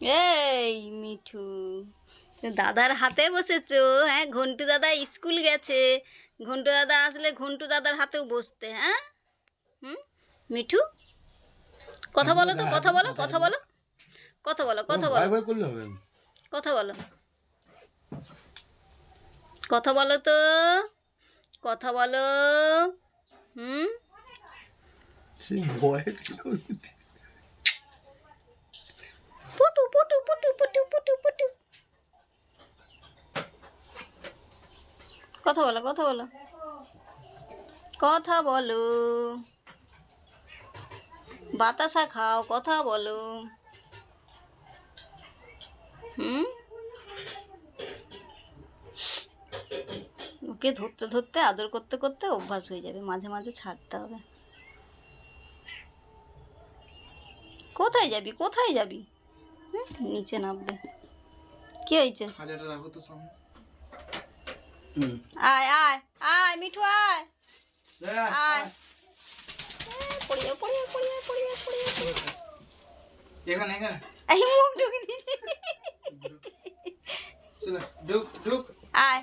এই মিঠু, দাদার হাতে বসেছো? হ্যাঁ, ঘন্টু দাদা স্কুল গেছে, ঘন্টু দাদা আসলে ঘন্টু দাদার হাতেও বসতে। হ্যাঁ মিঠু, কথা বলো তো, কথা বলো, কথা বলো, কথা বলো, কথা বলো, ভয় ভয় করলে হবে না। কথা বলো, কথা বলো তো, কথা বলো। সে ভয় পুটু পুটু পুটু পুটু পুটু পুটু, কথা বলো, কথা বলো, কথা বলো, বাতাসা খাও, কথা বলো। ওকে ধরতে ধরতে আদর করতে করতে অভ্যাস হয়ে যাবে, মাঝে মাঝে ছাড়তে হবে। কোথায় যাবি, কোথায় যাবি? নিচে নামবে। কি হয়েছে? হাজারটা রাখো তো সামনে। আয় আয় আয় মিঠু, আয় আয়। পড়িয়ে পড়িয়ে পড়িয়ে পড়িয়ে পড়িয়ে এখানে এখানে এই মুখ ঢুকে দিয়েছি। চলো ঢুক ঢুক। আয়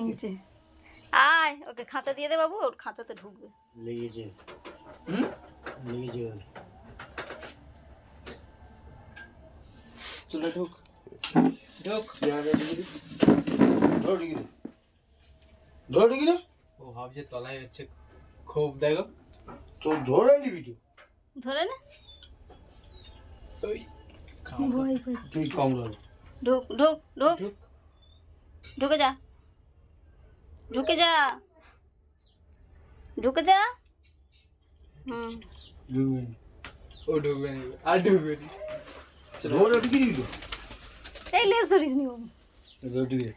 নিচে আয়, ওকে খাঁচা দিয়ে দে বাবু, ওর খাঁচাতে ঢুকবে। লেগেছে লেগেছে। চলো ঢুক ঢুক। ধর ঢুকি ধর ঢুকি না। ও ভাবছে তলায় হচ্ছে খুব, দেখো তো ধরে নিবি তো। ধরে নে। ওই ভয় ভয়। তুই কামড়া। ঢুক ঢুক ঢুক, ঢুক। ঢুকে যা, ঢুকে যা, ঢুকে যা। ঢুকবি ও ঢুকবে নি আর ঢুকবে নি। ধরে ঢুকি দিবি তো। এই লেজ ধরিস নি বাবু। ধর ঢুকি